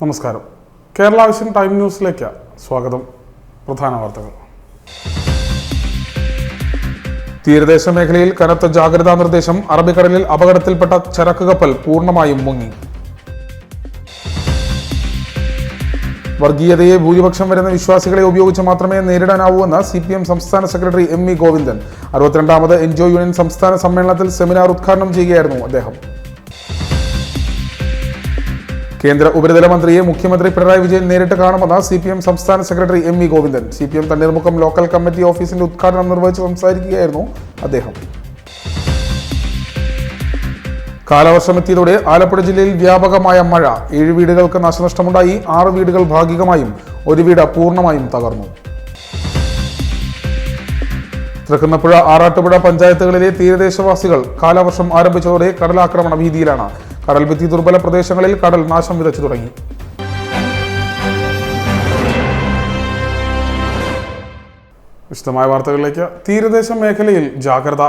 നമസ്കാരം. Kerala vision time ന്യൂസിലേക്ക് സ്വാഗതം. പ്രധാന വാർത്തകൾ. തീരദേശ മേഖലയിൽ കനത്ത ജാഗ്രതാ നിർദ്ദേശം. അറബിക്കടലിൽ അപകടത്തിൽപ്പെട്ട ചരക്ക് കപ്പൽ പൂർണ്ണമായും മുങ്ങി. വർഗീയതയെ ഭൂരിപക്ഷം വരുന്ന വിശ്വാസികളെ ഉപയോഗിച്ച് മാത്രമേ നേരിടാനാവൂവെന്ന് CPM സംസ്ഥാന സെക്രട്ടറി M.V. ഗോവിന്ദൻ. 62ാമത് NGO യൂണിയൻ സംസ്ഥാന സമ്മേളനത്തിൽ സെമിനാർ ഉദ്ഘാടനം ചെയ്യുകയായിരുന്നു അദ്ദേഹം. കേന്ദ്ര ഉപരിതല മന്ത്രിയെ മുഖ്യമന്ത്രി പിണറായി വിജയൻ നേരിട്ട് കാണുമെന്ന് CPM സംസ്ഥാന secretary M.V. Govindan. CPM Thanneermukkam local committee ഓഫീസിന്റെ ഉദ്ഘാടനം നിർവഹിച്ച് സംസാരിക്കുകയായിരുന്നു അദ്ദേഹം. കാലവർഷമെത്തിയതോടെ ആലപ്പുഴ ജില്ലയിൽ വ്യാപകമായ മഴ. 7 വീടുകൾക്ക് നാശനഷ്ടമുണ്ടായി. 6 വീടുകൾ ഭാഗികമായും 1 വീട് പൂർണ്ണമായും തകർന്നു. തൃക്കുന്നപ്പുഴ, ആറാട്ടുപുഴ പഞ്ചായത്തുകളിലെ തീരദേശവാസികൾ കാലവർഷം ആരംഭിച്ചതോടെ കടലാക്രമണ ഭീതിയിലാണ്. കടൽഭിത്തി ദുർബല പ്രദേശങ്ങളിൽ കടൽ നാശം വിതച്ചു തുടങ്ങി. വിശദമായ വാർത്തകളിലേക്ക്. തീരദേശ മേഖലയിൽ ജാഗ്രത.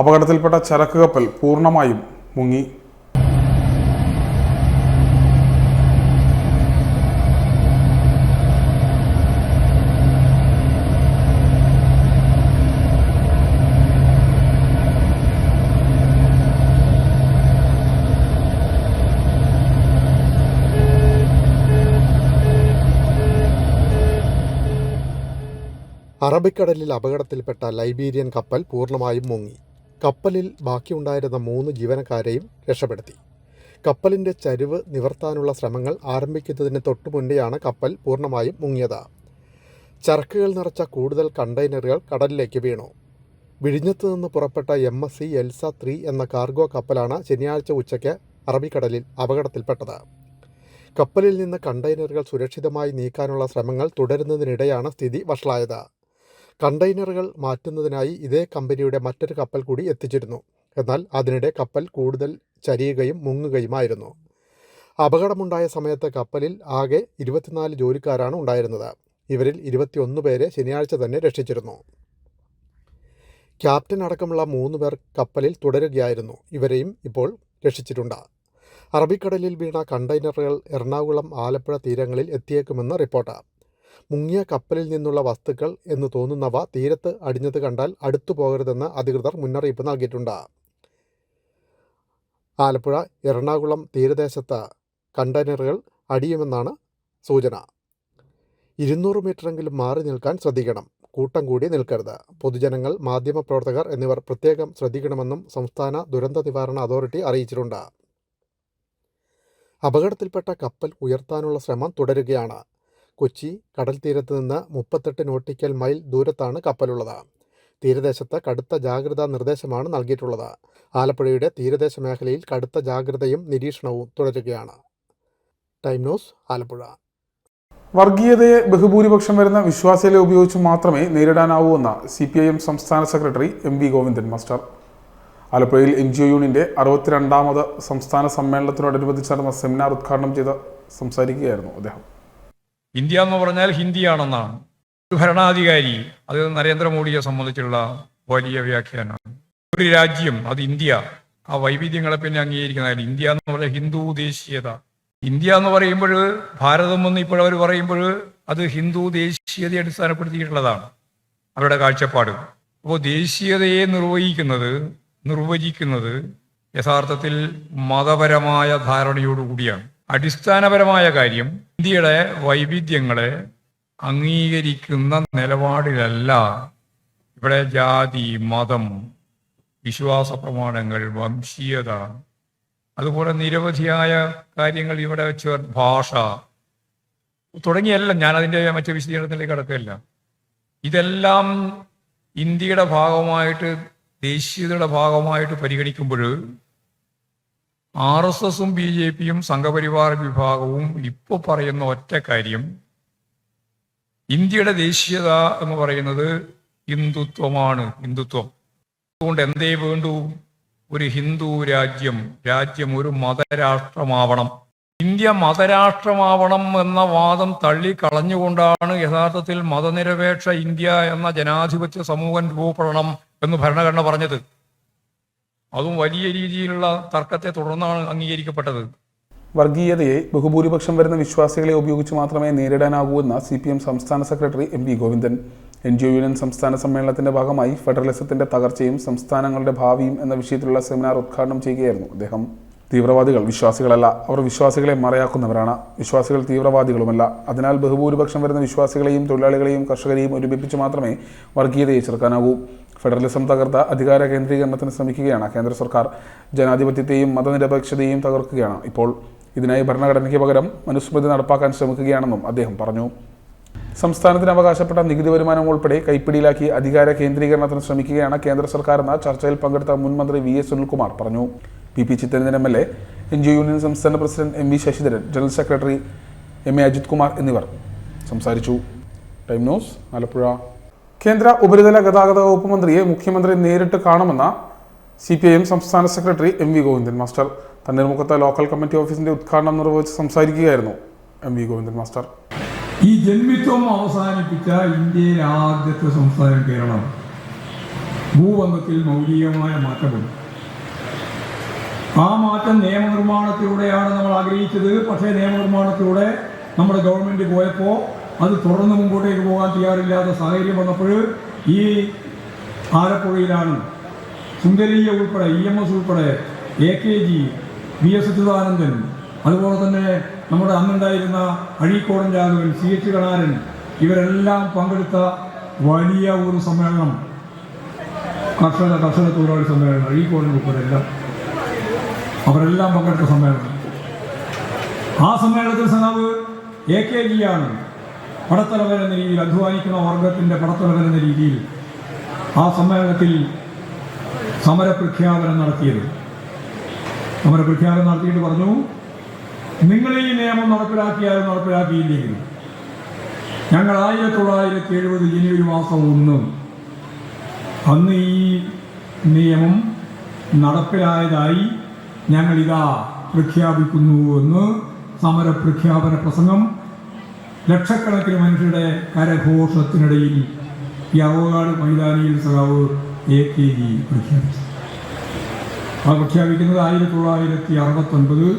അപകടത്തിൽപ്പെട്ട ചരക്ക് കപ്പൽ പൂർണ്ണമായും മുങ്ങി. അറബിക്കടലിൽ അപകടത്തിൽപ്പെട്ട ലൈബീരിയൻ കപ്പൽ പൂർണ്ണമായും മുങ്ങി. കപ്പലിൽ ബാക്കിയുണ്ടായിരുന്ന 3 ജീവനക്കാരെയും രക്ഷപ്പെടുത്തി. കപ്പലിൻ്റെ ചരിവ് നിവർത്താനുള്ള ശ്രമങ്ങൾ ആരംഭിക്കുന്നതിന് തൊട്ടുമുന്നെയാണ് കപ്പൽ പൂർണ്ണമായും മുങ്ങിയത്. ചരക്കുകൾ നിറച്ച കൂടുതൽ കണ്ടെയ്നറുകൾ കടലിലേക്ക് വീണു. വിഴിഞ്ഞത്ത് നിന്ന് പുറപ്പെട്ട MSC എൽസ 3 എന്ന കാർഗോ കപ്പലാണ് ശനിയാഴ്ച ഉച്ചയ്ക്ക് അറബിക്കടലിൽ അപകടത്തിൽപ്പെട്ടത്. കപ്പലിൽ നിന്ന് കണ്ടെയ്നറുകൾ സുരക്ഷിതമായി നീക്കാനുള്ള ശ്രമങ്ങൾ തുടരുന്നതിനിടെയാണ് സ്ഥിതി വഷളായത്. കണ്ടെയ്നറുകൾ മാറ്റുന്നതിനായി ഇതേ കമ്പനിയുടെ മറ്റൊരു കപ്പൽ കൂടി എത്തിച്ചിരുന്നു. എന്നാൽ അതിനിടെ കപ്പൽ കൂടുതൽ ചരിയുകയും മുങ്ങുകയുമായിരുന്നു. അപകടമുണ്ടായ സമയത്ത് കപ്പലിൽ ആകെ 24 ജോലിക്കാരാണ് ഉണ്ടായിരുന്നത്. ഇവരിൽ 21 പേരെ ശനിയാഴ്ച തന്നെ രക്ഷിച്ചിരുന്നു. ക്യാപ്റ്റൻ അടക്കമുള്ള 3 പേർ കപ്പലിൽ തുടരുകയായിരുന്നു. ഇവരെയും ഇപ്പോൾ രക്ഷിച്ചിട്ടുണ്ട്. അറബിക്കടലിൽ വീണ കണ്ടെയ്നറുകൾ എറണാകുളം, ആലപ്പുഴ തീരങ്ങളിൽ എത്തിയേക്കുമെന്ന് റിപ്പോർട്ട്. മുങ്ങിയ കപ്പലിൽ നിന്നുള്ള വസ്തുക്കൾ എന്ന് തോന്നുന്നവ തീരത്ത് അടിഞ്ഞത് കണ്ടാൽ അടുത്തു പോകരുതെന്ന് അധികൃതർ മുന്നറിയിപ്പ് നൽകിയിട്ടുണ്ട്. ആലപ്പുഴ, എറണാകുളം തീരദേശത്ത് കണ്ടെയ്നറുകൾ അടിയുമെന്നാണ് സൂചന. 200 മീറ്ററെങ്കിലും മാറി നിൽക്കാൻ ശ്രദ്ധിക്കണം. കൂട്ടം കൂടി നിൽക്കരുത്. പൊതുജനങ്ങൾ, മാധ്യമപ്രവർത്തകർ എന്നിവർ പ്രത്യേകം ശ്രദ്ധിക്കണമെന്നും സംസ്ഥാന ദുരന്ത നിവാരണ അതോറിറ്റി അറിയിച്ചിട്ടുണ്ട്. അപകടത്തിൽപ്പെട്ട കപ്പൽ ഉയർത്താനുള്ള ശ്രമം തുടരുകയാണ്. കൊച്ചി കടൽ തീരത്ത് നിന്ന് 38 നോട്ടിക്കൽ മൈൽ ദൂരത്താണ് കപ്പലുള്ളത്. തീരദേശത്ത് കടുത്ത ജാഗ്രതാ നിർദ്ദേശമാണ് നൽകിയിട്ടുള്ളത്. ആലപ്പുഴയുടെ തീരദേശ മേഖലയിൽ കടുത്ത ജാഗ്രതയും നിരീക്ഷണവും തുടരുകയാണ്. Time news, Alappuzha. വർഗീയതയെ ബഹുഭൂരിപക്ഷം വരുന്ന വിശ്വാസികളെ ഉപയോഗിച്ച് മാത്രമേ നേരിടാനാവൂവെന്ന് CPIM സംസ്ഥാന സെക്രട്ടറി M.V. ഗോവിന്ദൻ മാസ്റ്റർ. ആലപ്പുഴയിൽ NGO യൂണിയന്റെ 62ാമത് സംസ്ഥാന സമ്മേളനത്തിനോടനുബന്ധിച്ച് നടന്ന സെമിനാർ ഉദ്ഘാടനം ചെയ്ത് സംസാരിക്കുകയായിരുന്നു അദ്ദേഹം. ഇന്ത്യ എന്ന് പറഞ്ഞാൽ ഹിന്ദിയാണെന്നാണ് ഒരു ഭരണാധികാരി, അത് നരേന്ദ്രമോദിയെ സംബന്ധിച്ചുള്ള വലിയ വ്യാഖ്യാനമാണ്. ഒരു രാജ്യം, അത് ഇന്ത്യ, ആ വൈവിധ്യങ്ങളെ പിന്നെ അംഗീകരിക്കുന്നതായാലും ഇന്ത്യ എന്ന് പറഞ്ഞാൽ ഹിന്ദു ദേശീയത. ഇന്ത്യ എന്ന് പറയുമ്പോൾ, ഭാരതം എന്ന് ഇപ്പോഴവർ പറയുമ്പോൾ അത് ഹിന്ദു ദേശീയതയെ അടിസ്ഥാനപ്പെടുത്തിയിട്ടുള്ളതാണ് അവരുടെ കാഴ്ചപ്പാട്. അപ്പോൾ ദേശീയതയെ നിർവചിക്കുന്നത് യഥാർത്ഥത്തിൽ മതപരമായ ധാരണയോടുകൂടിയാണ്. അടിസ്ഥാനപരമായ കാര്യം, ഇന്ത്യയുടെ വൈവിധ്യങ്ങളെ അംഗീകരിക്കുന്ന നിലപാടിലല്ല ഇവിടെ ജാതി, മതം, വിശ്വാസ പ്രമാണങ്ങൾ, വംശീയത, അതുപോലെ നിരവധിയായ കാര്യങ്ങൾ ഇവിടെ ഭാഷ തുടങ്ങിയല്ല. ഞാനതിൻ്റെ മറ്റു വിശദീകരണത്തിലേക്ക് കടക്കില്ല. ഇതെല്ലാം ഇന്ത്യയുടെ ഭാഗമായിട്ട്, ദേശീയതയുടെ ഭാഗമായിട്ട് പരിഗണിക്കുമ്പോൾ RSSും BJPയും സംഘപരിവാർ വിഭാഗവും ഇപ്പോൾ പറയുന്ന ഒറ്റ കാര്യം, ഇന്ത്യയുടെ ദേശീയത എന്ന് പറയുന്നത് ഹിന്ദുത്വമാണ്. അതുകൊണ്ട് എന്തേ വേണ്ടു? ഒരു ഹിന്ദു രാജ്യം ഒരു മതരാഷ്ട്രമാവണം. ഇന്ത്യ മതരാഷ്ട്രമാവണം എന്ന വാദം തള്ളിക്കളഞ്ഞുകൊണ്ടാണ് യഥാർത്ഥത്തിൽ മതനിരപേക്ഷ ഇന്ത്യ എന്ന ജനാധിപത്യ സമൂഹം രൂപപ്പെടണം എന്ന് ഭരണഘടന പറഞ്ഞത്. അതും വലിയ രീതിയിലുള്ള തർക്കത്തെ തുടർന്നാണ് അംഗീകരിക്കപ്പെട്ടത്. വർഗീയതയെ ബഹുഭൂരിപക്ഷം വരുന്ന വിശ്വാസികളെ ഉപയോഗിച്ച് മാത്രമേ നേരിടാനാകൂ എന്ന CPM സംസ്ഥാന secretary MV Govindan. NGO union സംസ്ഥാന സമ്മേളനത്തിന്റെ ഭാഗമായി ഫെഡറലിസത്തിന്റെ തകർച്ചയും സംസ്ഥാനങ്ങളുടെ ഭാവിയും എന്ന വിഷയത്തിലുള്ള സെമിനാർ ഉദ്ഘാടനം ചെയ്യുകയായിരുന്നു അദ്ദേഹം. തീവ്രവാദികൾ വിശ്വാസികളല്ല, അവർ വിശ്വാസികളെ മറയാക്കുന്നവരാണ്. വിശ്വാസികൾ തീവ്രവാദികളുമല്ല. അതിനാൽ ബഹുഭൂരിപക്ഷം വരുന്ന വിശ്വാസികളെയും തൊഴിലാളികളെയും കർഷകരെയും ഒരുമിപ്പിച്ച് മാത്രമേ വർഗീയതയെ ചെറുക്കാനാകൂ. ഫെഡറലിസം തകർത്ത അധികാര കേന്ദ്രീകരണത്തിന് ശ്രമിക്കുകയാണ് കേന്ദ്ര സർക്കാർ. ജനാധിപത്യത്തെയും മതനിരപേക്ഷതയെയും തകർക്കുകയാണ് ഇപ്പോൾ. ഇതിനായി ഭരണഘടനയ്ക്ക് പകരം മനുസ്മൃതി നടപ്പാക്കാൻ ശ്രമിക്കുകയാണെന്നും അദ്ദേഹം പറഞ്ഞു. സംസ്ഥാനത്തിന് അവകാശപ്പെട്ട നികുതി വരുമാനം ഉൾപ്പെടെ കൈപ്പിടിയിലാക്കി അധികാര കേന്ദ്രീകരണത്തിന് ശ്രമിക്കുകയാണ് കേന്ദ്ര സർക്കാരെന്ന് ചർച്ചയിൽ പങ്കെടുത്ത മുൻ മന്ത്രി VS സുനിൽകുമാർ പറഞ്ഞു. PP Chittaranjan MLA, NGO union സംസ്ഥാന president MV Sasidharan, general secretary MA Ajith Kumar എന്നിവർ സംസാരിച്ചു. Time news, Alappuzha. കേന്ദ്ര ഉപരിതല ഗതാഗത വകുപ്പ് മന്ത്രിയെ മുഖ്യമന്ത്രി നേരിട്ട് കാണുമെന്ന CPIM സംസ്ഥാന സെക്രട്ടറി MV ഗോവിന്ദൻ മാസ്റ്റർ. തണ്ണീർമുക്കത്ത് ലോക്കൽ കമ്മിറ്റി ഓഫീസിന്റെ ഉദ്ഘാടനം നിർവഹിച്ച് സംസാരിക്കുകയായിരുന്നു MV ഗോവിന്ദൻ മാസ്റ്റർ. ഈ ജന്മിത്വം അവസാനിപ്പിച്ച ഇന്ത്യയിലെ ആദ്യത്തെ സംസ്ഥാനം കേരളം. ഭൂബന്ധത്തിൽ മൗലികമായ മാറ്റമുണ്ട്. ആ മാറ്റം നിയമനിർമ്മാണത്തിലൂടെയാണ് നമ്മൾ ആഗ്രഹിച്ചത്. പക്ഷേ നിയമനിർമ്മാണത്തിലൂടെ നമ്മുടെ ഗവൺമെന്റ് പോയപ്പോൾ അത് തുടർന്ന് മുമ്പോട്ടേക്ക് പോകാൻ തയ്യാറില്ലാത്ത സാഹചര്യം വന്നപ്പോൾ ഈ ആലപ്പുഴയിലാണ് സുന്ദരീയ ഉൾപ്പെടെ EMS ഉൾപ്പെടെ AKG, VS അച്യുതാനന്ദൻ, അതുപോലെ തന്നെ നമ്മുടെ അന്നുണ്ടായിരുന്ന അഴീക്കോടൻ രാഘവൻ, CH കണാരൻ, ഇവരെല്ലാം പങ്കെടുത്ത വലിയ ഒരു സമ്മേളനം, കർഷക തൊഴിലാളി സമ്മേളനം, അഴീക്കോടൻ ഉൾപ്പെടെ അവരെല്ലാം പങ്കെടുത്ത സമ്മേളനം. ആ സമ്മേളനത്തിൽ സഖാവ് AKG ആണ് പടത്തലവൻ എന്ന രീതിയിൽ, അധ്വാനിക്കുന്ന വർഗത്തിൻ്റെ പടത്തലവൻ എന്ന രീതിയിൽ ആ സമ്മേളനത്തിൽ സമരപ്രഖ്യാപനം നടത്തിയത്. സമരപ്രഖ്യാപനം നടത്തിയിട്ട് പറഞ്ഞു, നിങ്ങൾ ഈ നിയമം നടപ്പിലാക്കിയാലും നടപ്പിലാക്കിയില്ലെങ്കിലും ഞങ്ങൾ 1970 ജനുവരി മാസം 1 അന്ന് ഈ നിയമം നടപ്പിലായതായി ഞങ്ങളിതാ പ്രഖ്യാപിക്കുന്നു എന്ന് സമരപ്രഖ്യാപന പ്രസംഗം ലക്ഷക്കണക്കിന് മനുഷ്യരുടെ കരഘോഷത്തിനിടയിൽ ഈ അവകാട് മൈതാനിയിൽ സഖാവ് AKG പ്രഖ്യാപിച്ചു. ആ പ്രഖ്യാപിക്കുന്നത് 1969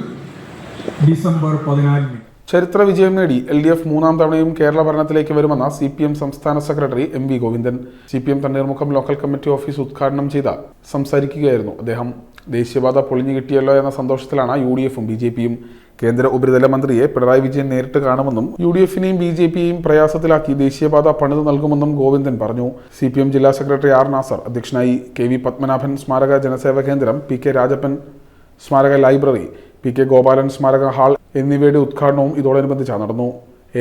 ഡിസംബർ 14. ചരിത്ര വിജയം നേടി LDF 3ാം തവണയും കേരള ഭരണത്തിലേക്ക് വരുമെന്ന CPM സംസ്ഥാന secretary MV Govindan. CPM Thanneermukkam local committee office ഉദ്ഘാടനം ചെയ്ത സംസാരിക്കുകയായിരുന്നു അദ്ദേഹം. ദേശീയപാത പൊളിഞ്ഞു കിട്ടിയല്ലോ എന്ന സന്തോഷത്തിലാണ് UDFും BJPയും. കേന്ദ്ര ഉപരിതല മന്ത്രിയെ പിണറായി വിജയൻ നേരിട്ട് കാണുമെന്നും UDFിനെയും BJPയെയും പ്രയാസത്തിലാക്കി ദേശീയപാത പണിതു നൽകുമെന്നും ഗോവിന്ദൻ പറഞ്ഞു. CPM ജില്ലാ സെക്രട്ടറി R നാസർ അധ്യക്ഷനായി. KV പത്മനാഭൻ സ്മാരക ജനസേവ കേന്ദ്രം, PK രാജപ്പൻ സ്മാരക ലൈബ്രറി, PK ഗോപാലൻ സ്മാരക ഹാൾ എന്നിവയുടെ ഉദ്ഘാടനവും ഇതോടനുബന്ധിച്ച് നടന്നു.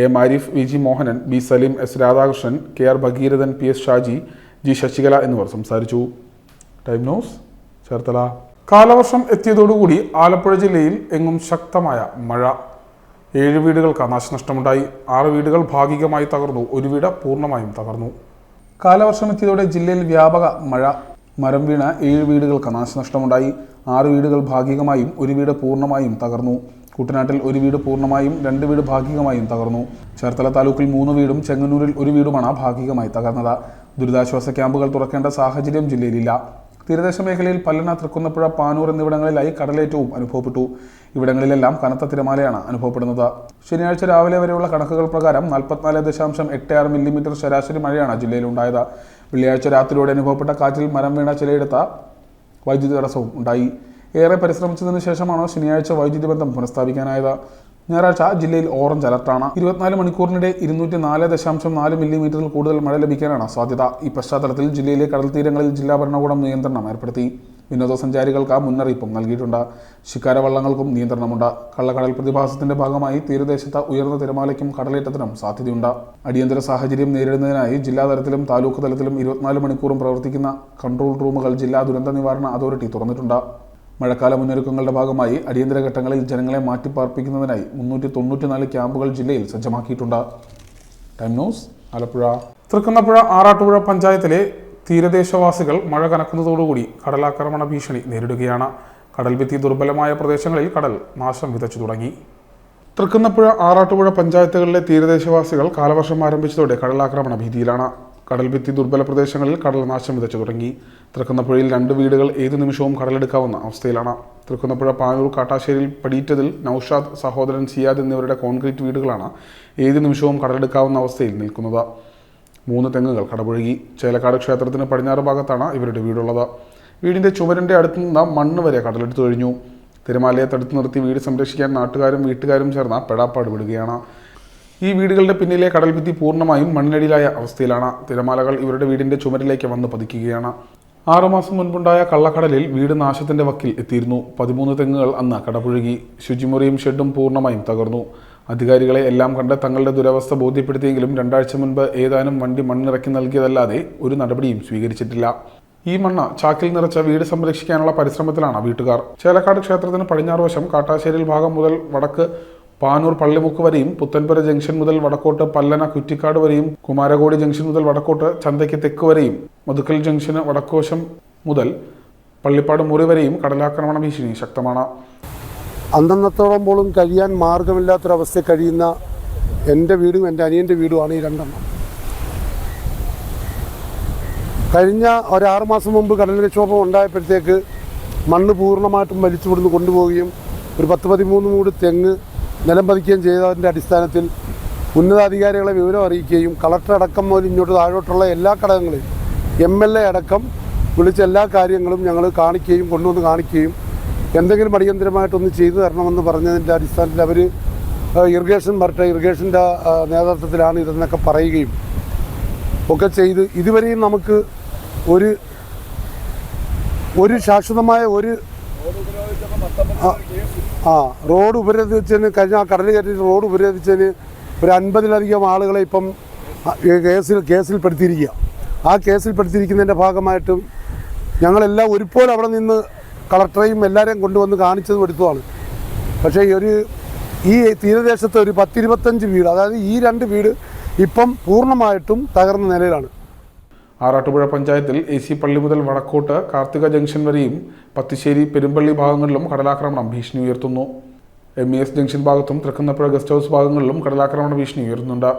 AM Arif, VG Mohanan, B Saleem, S Radhakrishnan, KR Bhagirathan, PS Shaji, G Sasikala എന്നിവർ സംസാരിച്ചു. Time news, Cherthala. കാലവർഷം എത്തിയതോടുകൂടി ആലപ്പുഴ ജില്ലയിൽ എങ്ങും ശക്തമായ മഴ. 7 വീടുകൾക്ക് നാശനഷ്ടമുണ്ടായി. 6 വീടുകൾ ഭാഗികമായി തകർന്നു. 1 വീട് പൂർണ്ണമായും തകർന്നു. കാലവർഷം എത്തിയതോടെ ജില്ലയിൽ വ്യാപക മഴ. മരം വീണ 7 വീടുകൾക്ക് നാശനഷ്ടമുണ്ടായി. 6 വീടുകൾ ഭാഗികമായും 1 വീട് പൂർണ്ണമായും തകർന്നു. കുട്ടനാട്ടിൽ 1 വീട് പൂർണ്ണമായും 2 വീട് ഭാഗികമായും തകർന്നു. ചേർത്തല താലൂക്കിൽ 3 വീടും ചെങ്ങന്നൂരിൽ 1 വീടുമാണ് ഭാഗികമായി തകർന്നത്. ദുരിതാശ്വാസ ക്യാമ്പുകൾ തുറക്കേണ്ട സാഹചര്യം ജില്ലയിലില്ല. തീരദേശ മേഖലയിൽ പല്ലന, തൃക്കുന്നപ്പുഴ, പാനൂർ എന്നിവിടങ്ങളിലായി കടലേറ്റവും അനുഭവപ്പെട്ടു. ഇവിടങ്ങളിലെല്ലാം കനത്ത തിരമാലയാണ് അനുഭവപ്പെടുന്നത്. ശനിയാഴ്ച രാവിലെ വരെയുള്ള കണക്കുകൾ പ്രകാരം 44.86 മില്ലിമീറ്റർ ശരാശരി മഴയാണ് ജില്ലയിലുണ്ടായത്. വെള്ളിയാഴ്ച രാത്രിയോടെ അനുഭവപ്പെട്ട കാറ്റിൽ മരം വീണ ചിലയിടത്ത് വൈദ്യുതി തടസ്സവും ഉണ്ടായി. ഏറെ പരിശ്രമിച്ചതിന് ശേഷമാണ് ശനിയാഴ്ച വൈദ്യുതി ബന്ധം പുനഃസ്ഥാപിക്കാനായത്. ഞായറാഴ്ച ജില്ലയിൽ ഓറഞ്ച് അലർട്ടാണ്. 24 മണിക്കൂറിനിടെ 204.4 മില്ലിമീറ്ററിൽ കൂടുതൽ മഴ ലഭിക്കാനാണ് സാധ്യത. ഈ പശ്ചാത്തലത്തിൽ ജില്ലയിലെ കടൽ തീരങ്ങളിൽ ജില്ലാ ഭരണകൂടം നിയന്ത്രണം ഏർപ്പെടുത്തി. വിനോദസഞ്ചാരികൾക്ക് മുന്നറിയിപ്പും നൽകിയിട്ടുണ്ട്. ശിക്കാരവള്ളങ്ങൾക്കും നിയന്ത്രണമുണ്ട്. കള്ളക്കടൽ പ്രതിഭാസത്തിന്റെ ഭാഗമായി തീരദേശത്ത് ഉയർന്ന തിരമാലയ്ക്കും കടലേറ്റത്തിനും സാധ്യതയുണ്ട്. അടിയന്തര സാഹചര്യം നേരിടുന്നതിനായി ജില്ലാതലത്തിലും താലൂക്ക് തലത്തിലും 24 മണിക്കൂറും പ്രവർത്തിക്കുന്ന കൺട്രോൾ റൂമുകൾ ജില്ലാ ദുരന്ത നിവാരണ അതോറിറ്റി തുറന്നിട്ടുണ്ട്. മഴക്കാല മുന്നൊരുക്കങ്ങളുടെ ഭാഗമായി അടിയന്തര ഘട്ടങ്ങളിൽ ജനങ്ങളെ മാറ്റിപ്പാർപ്പിക്കുന്നതിനായി 394 ക്യാമ്പുകൾ ജില്ലയിൽ സജ്ജമാക്കിയിട്ടുണ്ട്. Time news, Alappuzha. തൃക്കുന്നപ്പുഴ ആറാട്ടുപുഴ പഞ്ചായത്തിലെ തീരദേശവാസികൾ മഴ കനക്കുന്നതോടുകൂടി കടലാക്രമണ ഭീഷണി നേരിടുകയാണ്. കടൽഭിത്തി ദുർബലമായ പ്രദേശങ്ങളിൽ കടൽ നാശം വിതച്ചു തുടങ്ങി. തൃക്കുന്നപ്പുഴ ആറാട്ടുപുഴ പഞ്ചായത്തുകളിലെ തീരദേശവാസികൾ കാലവർഷം ആരംഭിച്ചതോടെ കടലാക്രമണ ഭീതിയിലാണ്. കടൽഭിത്തി ദുർബല പ്രദേശങ്ങളിൽ കടൽ നാശം വിതച്ചു തുടങ്ങി. തൃക്കുന്നപ്പുഴയിൽ 2 വീടുകൾ ഏതു നിമിഷവും കടലെടുക്കാവുന്ന അവസ്ഥയിലാണ്. തൃക്കുന്നപ്പുഴ പാനൂർ കാട്ടാശ്ശേരിയിൽ പടിയിറ്റതിൽ നൌഷാദ്, സഹോദരൻ സിയാദ് എന്നിവരുടെ കോൺക്രീറ്റ് വീടുകളാണ് ഏത് നിമിഷവും കടലെടുക്കാവുന്ന അവസ്ഥയിൽ നിൽക്കുന്നത്. 3 തെങ്ങുകൾ കടപുഴകി. ചേലക്കാട് ക്ഷേത്രത്തിന് പടിഞ്ഞാറ് ഭാഗത്താണ് ഇവരുടെ വീടുള്ളത്. വീടിൻ്റെ ചുമരിൻ്റെ അടുത്ത് നിന്ന് മണ്ണ് വരെ കടലെടുത്തു കഴിഞ്ഞു. തിരമാലയെ തടുത്തു നിർത്തി വീട് സംരക്ഷിക്കാൻ നാട്ടുകാരും വീട്ടുകാരും ചേർന്ന് പെടാപ്പാട് വിടുകയാണ്. ഈ വീടുകളുടെ പിന്നിലെ കടൽഭിത്തി പൂർണ്ണമായും മണ്ണിനടിയിലായ അവസ്ഥയിലാണ്. തിരമാലകൾ ഇവരുടെ വീടിൻ്റെ ചുമരിലേക്ക് വന്ന് പതിക്കുകയാണ്. 6 മാസം മുൻപുണ്ടായ കള്ളക്കടലിൽ വീട് നാശത്തിൻ്റെ വക്കിൽ എത്തിയിരുന്നു. 13 തെങ്ങുകൾ അന്ന് കടപുഴകി. ശുചിമുറിയും ഷെഡും പൂർണ്ണമായും തകർന്നു. അധികാരികളെ എല്ലാം കണ്ട് തങ്ങളുടെ ദുരവസ്ഥ ബോധ്യപ്പെടുത്തിയെങ്കിലും 2 ആഴ്ച മുൻപ് ഏതാനും വണ്ടി മണ്ണിറക്കി നൽകിയതല്ലാതെ ഒരു നടപടിയും സ്വീകരിച്ചിട്ടില്ല. ഈ മണ്ണ് ചാക്കിൽ നിറച്ച വീട് സംരക്ഷിക്കാനുള്ള പരിശ്രമത്തിലാണ് വീട്ടുകാർ. ചേലക്കാട് ക്ഷേത്രത്തിന് പടിഞ്ഞാറ് വശം കാട്ടാശ്ശേരിൽ ഭാഗം മുതൽ വടക്ക് പാനൂർ പള്ളിമുക്ക് വരെയും, പുത്തൻപുര ജംഗ്ഷൻ മുതൽ വടക്കോട്ട് പല്ലന കുറ്റിക്കാട് വരെയും, കുമാരകോടി ജംഗ്ഷൻ മുതൽ വടക്കോട്ട് ചന്തയ്ക്ക് തെക്ക് വരെയും, മധുക്കൽ ജംഗ്ഷന് വടക്കുവശം മുതൽ പള്ളിപ്പാട് മുറി വരെയും കടലാക്രമണ ഭീഷണി ശക്തമാണ്. അന്നത്തോളം പോലും കഴിയാൻ മാർഗമില്ലാത്തൊരവസ്ഥ കഴിയുന്ന എൻ്റെ വീടും എൻ്റെ അനിയൻ്റെ വീടുമാണ് ഈ 2 എണ്ണം. കഴിഞ്ഞ 6 മാസം മുമ്പ് കടൽക്ഷോഭം ഉണ്ടായപ്പോഴത്തേക്ക് മണ്ണ് പൂർണ്ണമായിട്ടും വലിച്ചുവിടുന്ന് കൊണ്ടുപോവുകയും ഒരു 10-13 മൂട് തെങ്ങ് നിലം പതിക്കുകയും ചെയ്തതിൻ്റെ അടിസ്ഥാനത്തിൽ ഉന്നതാധികാരികളെ വിവരം അറിയിക്കുകയും കളക്ടർ അടക്കം മുതൽ ഇങ്ങോട്ട് താഴോട്ടുള്ള എല്ലാ ഘടകങ്ങളെയും MLA അടക്കം വിളിച്ച എല്ലാ കാര്യങ്ങളും ഞങ്ങൾ കാണിക്കുകയും കൊണ്ടുവന്ന് കാണിക്കുകയും എന്തെങ്കിലും അടിയന്തരമായിട്ടൊന്ന് ചെയ്തു തരണമെന്ന് പറഞ്ഞതിൻ്റെ അടിസ്ഥാനത്തിൽ അവർ ഇറിഗേഷൻ വരട്ടെ, ഇറിഗേഷൻ്റെ നേതൃത്വത്തിലാണ് ഇതെന്നൊക്കെ പറയുകയും ഒക്കെ ചെയ്ത് ഇതുവരെയും നമുക്ക് ഒരു ശാശ്വതമായ റോഡ് ഉപരോധിച്ചതിന് കഴിഞ്ഞ കടൽ കയറ്റിയിട്ട് റോഡ് ഉപരോധിച്ചതിന് ഒരു 50-ലധികം ആളുകളെ ഇപ്പം കേസിൽപ്പെടുത്തിയിരിക്കുക. ആ കേസിൽപ്പെടുത്തിയിരിക്കുന്നതിൻ്റെ ഭാഗമായിട്ടും ഞങ്ങളെല്ലാം ഒരുപോലെ അവിടെ നിന്ന് കളക്ടറേയും എല്ലാവരെയും കൊണ്ടുവന്ന് കാണിച്ചതും എടുത്തതാണ്. പക്ഷേ ഈ തീരദേശത്ത് ഒരു 10-25 വീട്, അതായത് ഈ 2 വീട് ഇപ്പം പൂർണ്ണമായിട്ടും തകർന്ന നിലയിലാണ്. ആറാട്ടുപുഴ പഞ്ചായത്തിൽ AC പള്ളി മുതൽ വടക്കോട്ട് കാർത്തിക ജംഗ്ഷൻ വരെയും പത്തിശ്ശേരി പെരുമ്പള്ളി ഭാഗങ്ങളിലും കടലാക്രമണം ഭീഷണി ഉയർത്തുന്നു. MES ജംഗ്ഷൻ ഭാഗത്തും തൃക്കുന്നപ്പുഴ ഗസ്റ്റ് ഹൗസ് ഭാഗങ്ങളിലും കടലാക്രമണ ഭീഷണി ഉയർത്തുന്നുണ്ട്.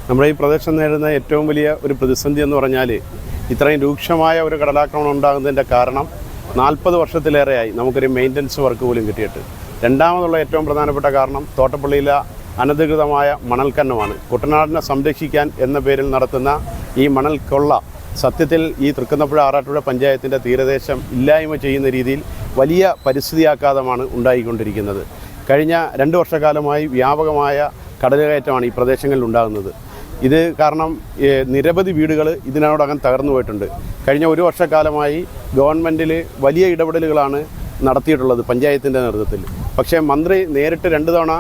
നമ്മുടെ ഈ പ്രദേശം നേരിടുന്ന ഏറ്റവും വലിയ ഒരു പ്രതിസന്ധി എന്ന് പറഞ്ഞാൽ ഇത്രയും രൂക്ഷമായ ഒരു കടലാക്രമണം ഉണ്ടാകുന്നതിൻ്റെ കാരണം 40 വർഷത്തിലേറെയായി നമുക്കൊരു മെയിൻ്റനൻസ് വർക്ക് പോലും കിട്ടിയിട്ട്. രണ്ടാമതുള്ള ഏറ്റവും പ്രധാനപ്പെട്ട കാരണം തോട്ടപ്പള്ളിയിലെ അനധികൃതമായ മണൽഖനനമാണ്. കുട്ടനാടിനെ സംരക്ഷിക്കാൻ എന്ന പേരിൽ നടത്തുന്ന ഈ മണൽ കൊള്ള സത്യത്തിൽ ഈ തൃക്കുന്നപ്പുഴ ആറാട്ടുപുഴ പഞ്ചായത്തിൻ്റെ തീരദേശം ഇല്ലായ്മ ചെയ്യുന്ന രീതിയിൽ വലിയ പരിസ്ഥിതിയാഘാതമാണ് ഉണ്ടായിക്കൊണ്ടിരിക്കുന്നത്. കഴിഞ്ഞ 2 വർഷക്കാലമായി വ്യാപകമായ കടലുകയറ്റമാണ് ഈ പ്രദേശങ്ങളിൽ ഉണ്ടാകുന്നത്. ഇത് കാരണം നിരവധി വീടുകൾ ഇതിനോടകം തകർന്നു പോയിട്ടുണ്ട്. കഴിഞ്ഞ 1 വർഷക്കാലമായി ഗവൺമെൻറ്റിൽ വലിയ ഇടപെടലുകളാണ് നടത്തിയിട്ടുള്ളത് പഞ്ചായത്തിൻ്റെ നേതൃത്വത്തിൽ. പക്ഷേ മന്ത്രി നേരിട്ട് 2 തവണ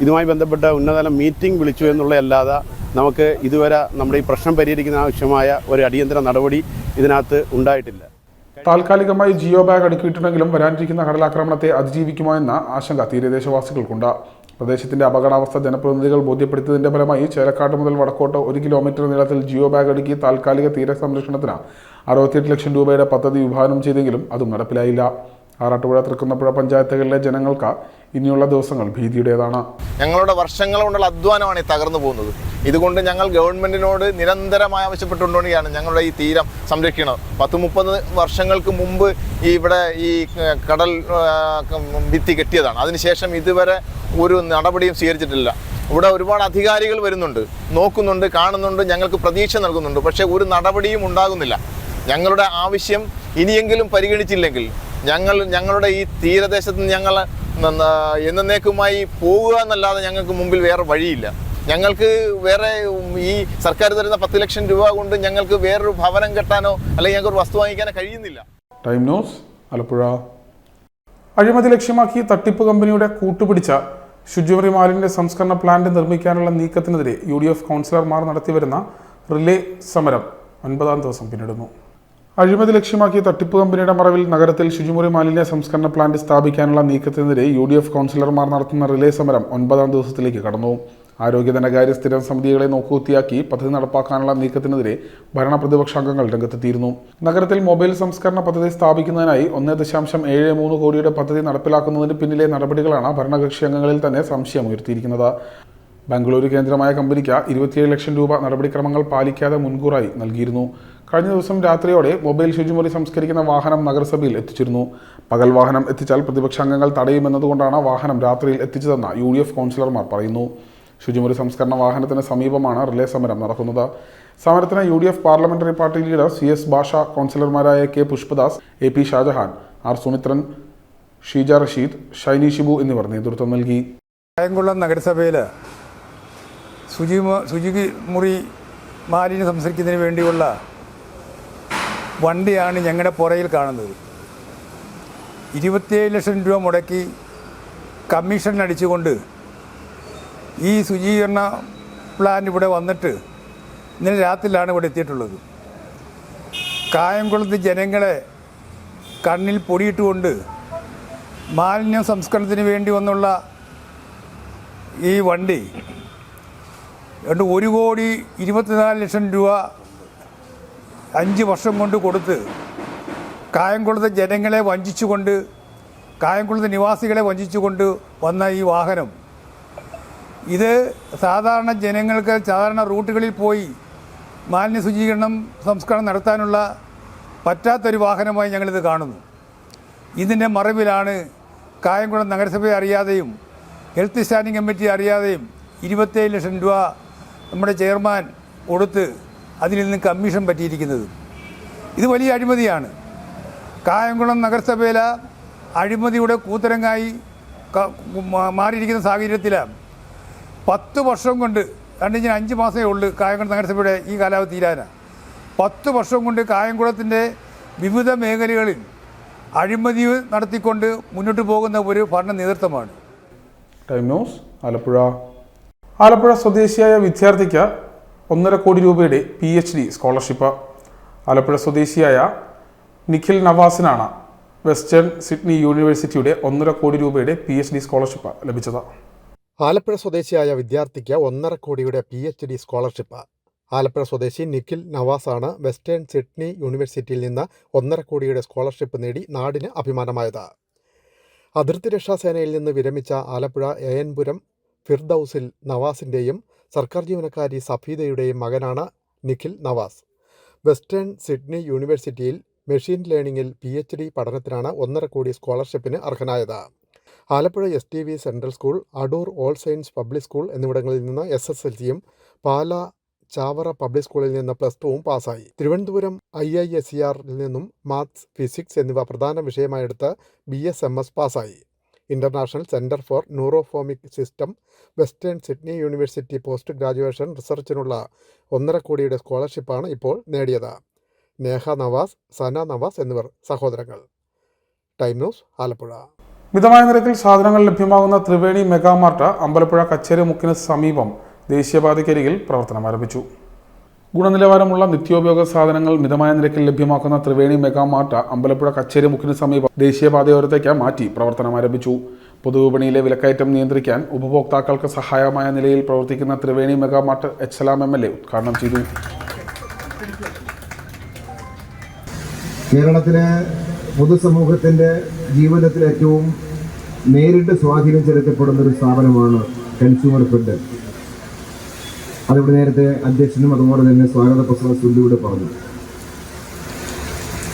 ഇതുമായി ബന്ധപ്പെട്ട ഉന്നതതല മീറ്റിംഗ് വിളിച്ചു എന്നുള്ളതല്ലാതെ നമുക്ക് ഇതുവരെ നമ്മുടെ ഈ പ്രശ്നം പരിഹരിക്കുന്ന ആവശ്യമായ ഒരു അടിയന്തര നടപടി ഇതിനകത്ത് ഉണ്ടായിട്ടില്ല. താൽക്കാലികമായി ജിയോ ബാഗ് അടുക്കിയിട്ടുണ്ടെങ്കിലും വരാനിരിക്കുന്ന കടലാക്രമണത്തെ അതിജീവിക്കുമോ എന്ന ആശങ്ക തീരദേശവാസികൾക്കുണ്ട്. പ്രദേശത്തിന്റെ അപകടാവസ്ഥ ജനപ്രതിനിധികൾ ബോധ്യപ്പെടുത്തിയതിന്റെ ഫലമായി ചേലക്കാട് മുതൽ വടക്കോട്ട് 1 കിലോമീറ്റർ നീളത്തിൽ ജിയോ ബാഗ് അടുക്കി താൽക്കാലിക തീരസംരക്ഷണത്തിന് 68 ലക്ഷം രൂപയുടെ പദ്ധതി വിഭാവനം ചെയ്തെങ്കിലും അതും നടപ്പിലായില്ല. ആറാട്ടുപുഴ തൃക്കുന്നപ്പുഴ പഞ്ചായത്തുകളിലെ ജനങ്ങൾക്ക് ഇനിയുള്ള ദിവസങ്ങൾ ഭീതിയുടേതാണ്. ഞങ്ങളുടെ വർഷങ്ങൾ കൊണ്ടുള്ള അധ്വാനമാണ് ഈ തകർന്നു പോകുന്നത്. ഇതുകൊണ്ട് ഞങ്ങൾ ഗവൺമെൻറ്റിനോട് നിരന്തരമായി ആവശ്യപ്പെട്ടുകൊണ്ടിരിക്കുകയാണ് ഞങ്ങളുടെ ഈ തീരം സംരക്ഷിക്കണം. 10-30 വർഷങ്ങൾക്ക് മുമ്പ് ഇവിടെ ഈ കടൽ ഭിത്തി കെട്ടിയതാണ്. അതിനുശേഷം ഇതുവരെ ഒരു നടപടിയും സ്വീകരിച്ചിട്ടില്ല. ഇവിടെ ഒരുപാട് അധികാരികൾ വരുന്നുണ്ട്, നോക്കുന്നുണ്ട്, കാണുന്നുണ്ട്, ഞങ്ങൾക്ക് പ്രതീക്ഷ നൽകുന്നുണ്ട്. പക്ഷേ ഒരു നടപടിയും ഉണ്ടാകുന്നില്ല. ഞങ്ങളുടെ ആവശ്യം ഇനിയെങ്കിലും പരിഗണിച്ചില്ലെങ്കിൽ ഞങ്ങളുടെ ഈ തീരദേശത്ത് ഞങ്ങൾ എന്നേക്കുമായി പോവുക എന്നല്ലാതെ ഞങ്ങൾക്ക് മുമ്പിൽ വേറെ വഴിയില്ല. ഞങ്ങൾക്ക് വേറെ ഈ സർക്കാർ തരുന്ന 10 ലക്ഷം രൂപ കൊണ്ട് ഞങ്ങൾക്ക് വേറൊരു ഭവനം കെട്ടാനോ അല്ലെങ്കിൽ ഞങ്ങൾക്ക് ഒരു വസ്തു വാങ്ങിക്കാനോ കഴിയുന്നില്ല. Time news Alappuzha. അഴിമതി ലക്ഷ്യമാക്കി തട്ടിപ്പ് കമ്പനിയുടെ കൂട്ടുപിടിച്ച ശുചിമുറി മാലിന്യ സംസ്കരണ പ്ലാന്റ് നിർമ്മിക്കാനുള്ള നീക്കത്തിനെതിരെ UDF കൗൺസിലർമാർ നടത്തിവരുന്ന റിലേ സമരം 9ാം ദിവസം പിന്നിടുന്നു. അഴിമതി ലക്ഷ്യമാക്കി തട്ടിപ്പ് കമ്പനിയുടെ മറവിൽ നഗരത്തിൽ ശുചിമുറി മാലിന്യ സംസ്കരണ പ്ലാന്റ് സ്ഥാപിക്കാനുള്ള നീക്കത്തിനെതിരെ UDF കൗൺസിലർമാർ നടത്തുന്ന റിലേ സമരം 9ാം ദിവസത്തിലേക്ക് കടന്നു. ആരോഗ്യ ധനകാര്യ സ്ഥിരം സമിതികളെ നോക്കുകുത്തിയാക്കി പദ്ധതി നടപ്പാക്കാനുള്ള നീക്കത്തിനെതിരെ ഭരണപ്രതിപക്ഷാംഗങ്ങൾ രംഗത്തെത്തിയിരുന്നു. നഗരത്തിൽ മൊബൈൽ സംസ്കരണ പദ്ധതി സ്ഥാപിക്കുന്നതിനായി 1.73 കോടിയുടെ പദ്ധതി നടപ്പിലാക്കുന്നതിന് പിന്നിലെ നടപടികളാണ് ഭരണകക്ഷി അംഗങ്ങളിൽ തന്നെ സംശയമുയർത്തിയിരിക്കുന്നത്. ബംഗളൂരു കേന്ദ്രമായ കമ്പനിക്ക് 27 ലക്ഷം രൂപ നടപടിക്രമങ്ങൾ പാലിക്കാതെ മുൻകൂറായി നൽകിയിരുന്നു. കഴിഞ്ഞ ദിവസം രാത്രിയോടെ മൊബൈൽ ശുചിമുറി സംസ്കരിക്കുന്ന വാഹനം നഗരസഭയിൽ എത്തിച്ചിരുന്നു. പകൽ വാഹനം എത്തിച്ചാൽ പ്രതിപക്ഷ അംഗങ്ങൾ തടയുമെന്നതുകൊണ്ടാണ് വാഹനം രാത്രിയിൽ എത്തിച്ചതെന്ന് UDF കൗൺസിലർമാർ പറയുന്നു. ശുചിമുറി സംസ്കരണ വാഹനത്തിന് സമീപമാണ് റിലേ സമരം നടക്കുന്നത്. സമരത്തിന് UDF parliamentary party leader CS ഭാഷ, കൗൺസിലർമാരായ K Pushpadas, AP Shah Jahan, R Sumithran, Sheeja Rasheed, Shiny Shibu എന്നിവർ നേതൃത്വം നൽകി. കായംകുളം നഗരസഭയിൽ ശുചിമുറി മാലിന്യം സംസ്കരിക്കുന്നതിന് വേണ്ടിയുള്ള വണ്ടിയാണ് ഞങ്ങളുടെ പുറയിൽ കാണുന്നത്. 27 ലക്ഷം രൂപ മുടക്കി കമ്മീഷൻ അടിച്ചുകൊണ്ട് ഈ ശുചീകരണ പ്ലാൻ ഇവിടെ വന്നിട്ട് ഇന്നലെ രാത്രിയിലാണ് ഇവിടെ എത്തിയിട്ടുള്ളത്. കായംകുളത്ത് ജനങ്ങളെ കണ്ണിൽ പൊടിയിട്ടുകൊണ്ട് മാലിന്യ സംസ്കരണത്തിന് വേണ്ടി വന്നുള്ള ഈ വണ്ടി 1,24,00,000 രൂപ 5 വർഷം കൊണ്ട് കൊടുത്ത് കായംകുളത്തെ ജനങ്ങളെ വഞ്ചിച്ചുകൊണ്ട്, കായംകുളത്തെ നിവാസികളെ വഞ്ചിച്ചുകൊണ്ട് വന്ന ഈ വാഹനം ഇത് സാധാരണ ജനങ്ങൾക്ക് സാധാരണ റൂട്ടുകളിൽ പോയി മാലിന്യ ശുചീകരണം സംസ്കരണം നടത്താനുള്ള പറ്റാത്തൊരു വാഹനമായി ഞങ്ങളിത് കാണുന്നു. ഇതിൻ്റെ മറവിലാണ് കായംകുളം നഗരസഭയെ അറിയാതെയും ഹെൽത്ത് സ്റ്റാൻഡിംഗ് കമ്മിറ്റി അറിയാതെയും 27 ലക്ഷം രൂപ നമ്മുടെ ചെയർമാൻ കൊടുത്ത് അതിൽ നിന്ന് കമ്മീഷൻ പറ്റിയിരിക്കുന്നത്. ഇത് വലിയ അഴിമതിയാണ്. കായംകുളം നഗരസഭയിൽ അഴിമതിയുടെ കൂത്തരങ്ങായി മാറിയിരിക്കുന്ന സാഹചര്യത്തിൽ 10 വർഷം കൊണ്ട്, 5 മാസമേ ഉള്ളൂ കായംകുളം നഗരസഭയുടെ ഈ കാലാവധി തീരാനാണ്. 10 വർഷം കൊണ്ട് കായംകുളത്തിൻ്റെ വിവിധ മേഖലകളിൽ അഴിമതി നടത്തിക്കൊണ്ട് മുന്നോട്ട് പോകുന്ന ഒരു ഭരണ നേതൃത്വമാണ്. Time news, Alappuzha. ആലപ്പുഴ സ്വദേശിയായ വിദ്യാർത്ഥിക്ക് 1.5 കോടി രൂപയുടെ PhD സ്കോളർഷിപ്പ്. ആലപ്പുഴ സ്വദേശിയായ നിഖിൽ നവാസിനാണ് വെസ്റ്റേൺ സിഡ്നി യൂണിവേഴ്സിറ്റിയുടെ 1.5 കോടി രൂപയുടെ PhD സ്കോളർഷിപ്പ് ലഭിച്ചത്. ആലപ്പുഴ സ്വദേശിയായ വിദ്യാർത്ഥിക്ക് 1.5 കോടിയുടെ PhD സ്കോളർഷിപ്പ്. ആലപ്പുഴ സ്വദേശി നിഖിൽ നവാസാണ് വെസ്റ്റേൺ സിഡ്നി യൂണിവേഴ്സിറ്റിയിൽ നിന്ന് 1.5 കോടിയുടെ സ്കോളർഷിപ്പ് നേടി നാടിന് അഭിമാനമായത്. അതിർത്തി രക്ഷാസേനയിൽ നിന്ന് വിരമിച്ച ആലപ്പുഴ AN-പുരം ഫിർദൌസിൽ നവാസിൻ്റെയും സർക്കാർ ജീവനക്കാരി സഫീദയുടെയും മകനാണ് നിഖിൽ നവാസ്. വെസ്റ്റേൺ സിഡ്നി യൂണിവേഴ്സിറ്റിയിൽ മെഷീൻ ലേണിംഗിൽ PhD പഠനത്തിനാണ് 1.5 കോടി സ്കോളർഷിപ്പിന് അർഹനായത്. Alappuzha STV central school, Adoor all science public school എന്നിവിടങ്ങളിൽ നിന്ന് SSLCയും പാല ചാവറ പബ്ലിക് സ്കൂളിൽ നിന്ന് +2 പാസ്സായി. തിരുവനന്തപുരം IISERൽ നിന്നും മാത്സ്, ഫിസിക്സ് എന്നിവ പ്രധാന വിഷയമായെടുത്ത് BSMS പാസ്സായി. International centre for neuromorphic system Western Sydney university post graduation റിസർച്ചിനുള്ള 1.5 കോടിയുടെ സ്കോളർഷിപ്പാണ് ഇപ്പോൾ നേടിയത്. നേഹ നവാസ്, സന നവാസ് എന്നിവർ സഹോദരങ്ങൾ. Time news, Alappuzha. മിതമായ നിരക്കിൽ സാധനങ്ങൾ ലഭ്യമാകുന്ന ത്രിവേണി മെഗാമാർട്ട് അമ്പലപ്പുഴ കച്ചേരി മുക്കിന് സമീപം ദേശീയപാതയ്ക്കരികിൽ പ്രവർത്തനം ആരംഭിച്ചു. ഗുണനിലവാരമുള്ള നിത്യോപയോഗ സാധനങ്ങൾ മിതമായ നിരക്കിൽ ലഭ്യമാക്കുന്ന ത്രിവേണി മെഗാമാർട്ട് അമ്പലപ്പുഴ കച്ചേരി മുക്കിന് സമീപം ദേശീയപാതയോരത്തേക്ക് മാറ്റി പ്രവർത്തനം ആരംഭിച്ചു. പൊതുവിപണിയിലെ വിലക്കയറ്റം നിയന്ത്രിക്കാൻ ഉപഭോക്താക്കൾക്ക് സഹായമായ നിലയിൽ പ്രവർത്തിക്കുന്ന ത്രിവേണി മെഗാമാർട്ട് H. സലാം MLA ഉദ്ഘാടനം ചെയ്തു. കേരളത്തിലെ പൊതുസമൂഹത്തിൻ്റെ ജീവിതത്തിൽ ഏറ്റവും നേരിട്ട് സ്വാധീനം ചെലുത്തപ്പെടുന്ന ഒരു സ്ഥാപനമാണ് കൺസ്യൂമർ ഫെഡ്. അതിവിടെ നേരത്തെ അധ്യക്ഷനും അതുപോലെ തന്നെ സ്വാഗത പ്രസംഗ സുല്ലിയുടെ പറഞ്ഞു.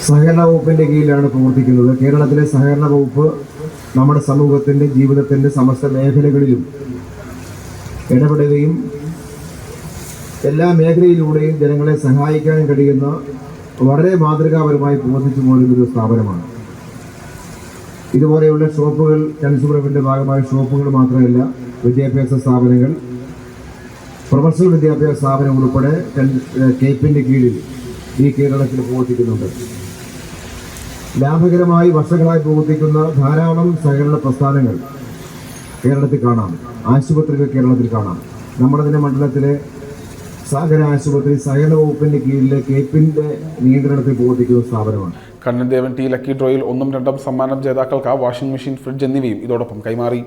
സഹകരണ വകുപ്പിൻ്റെ കീഴിലാണ് പ്രവർത്തിക്കുന്നത്. കേരളത്തിലെ സഹകരണ വകുപ്പ് നമ്മുടെ സമൂഹത്തിൻ്റെ ജീവിതത്തിൻ്റെ സമസ്ത മേഖലകളിലും ഇടപെടുകയും എല്ലാ മേഖലയിലൂടെയും ജനങ്ങളെ സഹായിക്കാൻ കഴിയുന്ന വളരെ മാതൃകാപരമായി പ്രവർത്തിച്ചു പോകുന്നൊരു സ്ഥാപനമാണ്. ഇതുപോലെയുള്ള ഷോപ്പുകൾ, കൺസ്യൂമറിൻ്റെ ഭാഗമായ ഷോപ്പുകൾ മാത്രമല്ല, വിദ്യാഭ്യാസ സ്ഥാപനങ്ങൾ, പ്രൊഫഷണൽ വിദ്യാഭ്യാസ സ്ഥാപനങ്ങൾ ഉൾപ്പെടെ കേപ്പിൻ്റെ കീഴിൽ ഈ കേരളത്തിൽ പ്രവർത്തിക്കുന്നുണ്ട്. ലാഭകരമായി വർഷങ്ങളായി പ്രവർത്തിക്കുന്ന ധാരാളം സഹകരണ പ്രസ്ഥാനങ്ങൾ കേരളത്തിൽ കാണാം. ആശുപത്രികൾ കേരളത്തിൽ കാണാം. നമ്മുടെ തന്നെ മണ്ഡലത്തിലെ സാഗര ആശുപത്രി സഹകരണ വകുപ്പിന്റെ കീഴിലെ കേപ്പിന്റെ നിയന്ത്രണത്തിൽ പ്രവർത്തിക്കുന്ന സ്ഥാപനമാണ്. കണ്ണൻ ദേവൻ ടി ലക്കി ഡ്രോയിൽ 1ഉം 2ഉം സമ്മാനം ജേതാക്കൾക്ക് വാഷിംഗ് മെഷീൻ, ഫ്രിഡ്ജ് എന്നിവയും ഇതോടൊപ്പം കൈമാറി.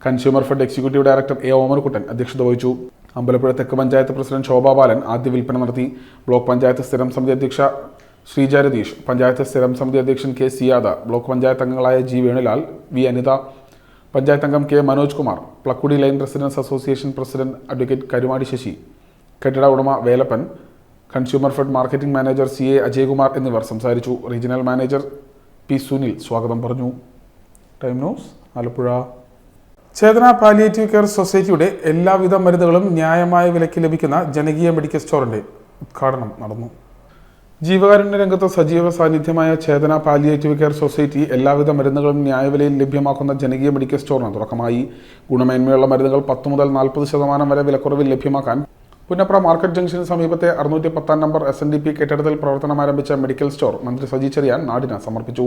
Consumer fed executive director A. Omanakuttan അധ്യക്ഷത വഹിച്ചു. അമ്പലപ്പുഴ തെക്ക് പഞ്ചായത്ത് പ്രസിഡന്റ് ശോഭാ ബാലൻ ആദ്യ വിൽപ്പന നടത്തി. ബ്ലോക്ക് പഞ്ചായത്ത് സ്ഥിരം സമിതി അധ്യക്ഷ ശ്രീജ രതീഷ്, പഞ്ചായത്ത് സ്ഥിരം സമിതി അധ്യക്ഷൻ K. സിയാദ, ബ്ലോക്ക് പഞ്ചായത്ത് അംഗങ്ങളായ G. വേണുലാൽ, V. അനിത, പഞ്ചായത്ത് അംഗം K. മനോജ് കുമാർ, പ്ലക്കുടി line residence association president advocate Karumadi Sasi, കെട്ടിട ഉടമ Velappan, consumer fed marketing manager CA Ajaykumar എന്നിവർ സംസാരിച്ചു. റീജിയണൽ മാനേജർ P സുനിൽ സ്വാഗതം പറഞ്ഞു. Time news Alappuzha. Chethana palliative care സൊസൈറ്റിയുടെ എല്ലാവിധ മരുന്നുകളും ന്യായമായ വിലയ്ക്ക് ലഭിക്കുന്ന ജനകീയ മെഡിക്കൽ സ്റ്റോറിന്റെ ഉദ്ഘാടനം നടന്നു. ജീവകാരുണ്യ രംഗത്ത് സജീവ സാന്നിധ്യമായ ചേതന പാലിയേറ്റീവ് കെയർ സൊസൈറ്റി എല്ലാവിധ മരുന്നുകളും ന്യായവിലയിൽ ലഭ്യമാക്കുന്ന ജനകീയ മെഡിക്കൽ സ്റ്റോറിന് തുടക്കമായി. ഗുണമേന്മയുള്ള മരുന്നുകൾ 10 മുതൽ 40% വരെ വിലക്കുറവിൽ ലഭ്യമാക്കാൻ പുന്നപ്ര മാർക്കറ്റ് ജംഗ്ഷന് സമീപത്തെ 610 നമ്പർ SNDP കെട്ടിടത്തിൽ പ്രവർത്തനം ആരംഭിച്ച മെഡിക്കൽ സ്റ്റോർ മന്ത്രി സജി ചെറിയാൻ നാടിന് സമർപ്പിച്ചു.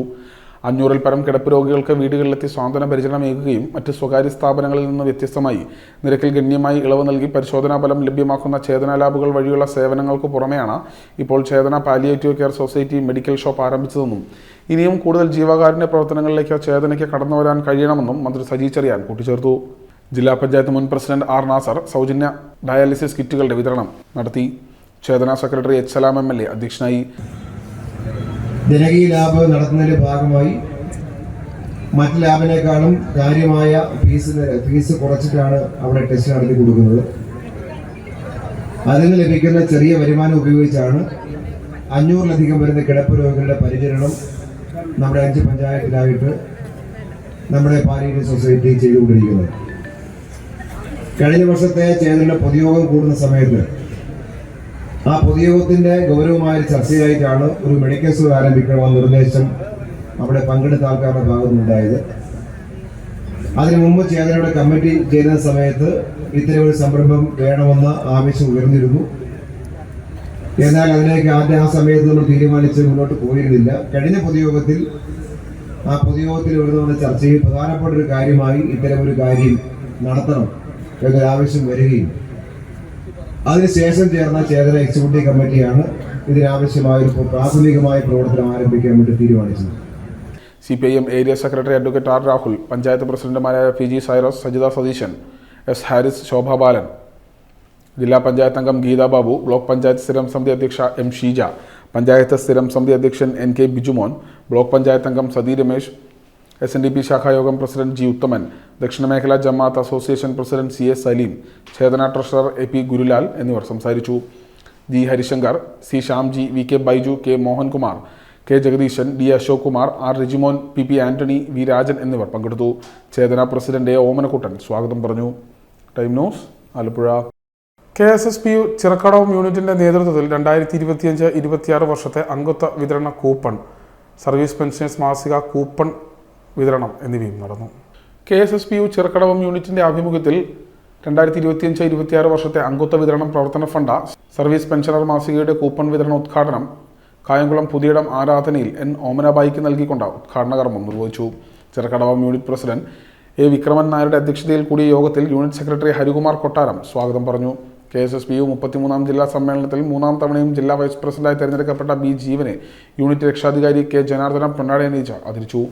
500-ൽ പരം കിടപ്പ് രോഗികൾക്ക് വീടുകളിലെത്തി സ്വാന്തന പരിചരണമേകുകയും മറ്റ് സ്വകാര്യ സ്ഥാപനങ്ങളിൽ നിന്ന് വ്യത്യസ്തമായി നിരക്കിൽ ഗണ്യമായി ഇളവ് നൽകി പരിശോധനാ ഫലം ലഭ്യമാക്കുന്ന ചേതന ലാബുകൾ വഴിയുള്ള സേവനങ്ങൾക്ക് പുറമെയാണ് ഇപ്പോൾ Chethana palliative care society medical shop ആരംഭിച്ചതെന്നും ഇനിയും കൂടുതൽ ജീവകാരുണ്യ പ്രവർത്തനങ്ങളിലേക്ക് ചേതനയ്ക്ക് കടന്നുവരാൻ കഴിയണമെന്നും മന്ത്രി സജി ചെറിയാൻ കൂട്ടിച്ചേർത്തു. ജില്ലാ പഞ്ചായത്ത് മുൻ പ്രസിഡന്റ് R നാസർ സൗജന്യ ഡയാലിസിസ് കിറ്റുകളുടെ വിതരണം നടത്തി. ചേതന സെക്രട്ടറി H സലാം MLA അധ്യക്ഷനായി. ജനകീയ ലാബ് നടത്തുന്നതിന്റെ ഭാഗമായി മറ്റ് ലാബിനേക്കാളും കാര്യമായ ഫീസ് കുറച്ചിട്ടാണ് അവിടെ ടെസ്റ്റ് നടത്തി കൊടുക്കുന്നത്. അതിന് ലഭിക്കുന്ന ചെറിയ വരുമാനം ഉപയോഗിച്ചാണ് 500-ലധികം വരുന്ന കിടപ്പ് രോഗികളുടെ പരിചരണം നമ്മുടെ 5 പഞ്ചായത്തിലായിട്ട് നമ്മുടെ പാലിയേറ്റീവ് സൊസൈറ്റി ചെയ്തുകൊണ്ടിരിക്കുന്നത്. കഴിഞ്ഞ വർഷത്തെ ചേതന പൊതുയോഗം കൂടുന്ന സമയത്ത് ആ പൊതുയോഗത്തിന്റെ ഗൗരവമായ ചർച്ചയായിട്ടാണ് ഒരു മെഡിക്കൽ സ്റ്റോർ ആരംഭിക്കണമെന്ന നിർദ്ദേശം അവിടെ പങ്കെടുത്ത ആൾക്കാരുടെ ഭാഗത്തുനിന്നുണ്ടായത്. അതിനു മുമ്പ് ചേതനയുടെ കമ്മിറ്റി ചേരുന്ന സമയത്ത് ഇത്തരമൊരു സംരംഭം വേണമെന്ന ആവശ്യം ഉയർന്നിരുന്നു. എന്നാൽ അതിലേക്ക് ആ സമയത്ത് നമ്മൾ തീരുമാനിച്ച് മുന്നോട്ട് പോയിരുന്നില്ല. കഴിഞ്ഞ പൊതുയോഗത്തിൽ ഉയർന്നു വന്ന ചർച്ചയിൽ പ്രധാനപ്പെട്ട ഒരു കാര്യമായി ഇത്തരമൊരു കാര്യം നടത്തണം എന്നൊരു ആവശ്യം വരികയും അതിനുശേഷം ചേർന്ന ചേതന എക്സിക്യൂട്ടീവ് കമ്മിറ്റിയാണ് ഇതിനാവശ്യമായ ഒരു പ്രാഥമികമായ പ്രവർത്തനം ആരംഭിക്കാൻ വേണ്ടി തീരുമാനിച്ചത്. CPIM area secretary advocate R Rahul, panchayat പ്രസിഡന്റുമാരായ PG Cyrus, Sajitha Satheesan, S Haris, Shobha Balan, ജില്ലാ പഞ്ചായത്ത് അംഗം ഗീതാ ബാബു, ബ്ലോക്ക് പഞ്ചായത്ത് സ്ഥിരം സമിതി അധ്യക്ഷ M ഷീജ, പഞ്ചായത്ത് സ്ഥിരം സമിതി അധ്യക്ഷൻ NK ബിജുമോൻ, ബ്ലോക്ക് പഞ്ചായത്ത് അംഗം സതി രമേശ്, SNDP ശാഖായോഗം പ്രസിഡന്റ് G ഉത്തമൻ, ദക്ഷിണമേഖലാ ജമാഅത്ത് association president CS Salim, Chethana treasurer AP Gurulal എന്നിവർ സംസാരിച്ചു. G Harishankar, C Shyamji, VK Baiju, K Mohankumar, K ജഗദീശൻ, D Ashok Kumar, R Rijimon, PP Antony, V Rajan എന്നിവർ പങ്കെടുത്തു. ചേതന പ്രസിഡന്റ് A ഓമനക്കുട്ടൻ സ്വാഗതം പറഞ്ഞു. Time news Alappuzha. KSSPU Chirakkadavam യൂണിറ്റിന്റെ നേതൃത്വത്തിൽ 2025-26 വർഷത്തെ അംഗത്വ വിതരണ കൂപ്പൺ, സർവീസ് പെൻഷനേഴ്സ് മാസിക കൂപ്പൺ വിതരണം എന്നിവയും നടന്നു. KSSPU ചിറക്കടവം യൂണിറ്റിന്റെ ആഭിമുഖ്യത്തിൽ 2025-26 വർഷത്തെ അംഗത്വ വിതരണം പ്രവർത്തന ഫണ്ട് സർവീസ് പെൻഷനർ മാസികയുടെ കൂപ്പൺ വിതരണ ഉദ്ഘാടനം കായംകുളം പുതിയിടം ആരാധനയിൽ N ഓമനബായിക്ക് നൽകിക്കൊണ്ട് ഉദ്ഘാടന കർമ്മം നിർവഹിച്ചു. Chirakkadavam unit president A Vikraman നായരുടെ അധ്യക്ഷതയിൽ കൂടിയ യോഗത്തിൽ യൂണിറ്റ് സെക്രട്ടറി ഹരികുമാർ കൊട്ടാരം സ്വാഗതം പറഞ്ഞു. KSSPU 33-ാം ജില്ലാ സമ്മേളനത്തിൽ 3-ാം തവണയും ജില്ലാ വൈസ് പ്രസിഡന്റായി തെരഞ്ഞെടുക്കപ്പെട്ട B ജീവനെ യൂണിറ്റ് രക്ഷാധികാരി K ജനാർദ്ദനം പൊന്നാടയനീച്ച ആദരിച്ചു.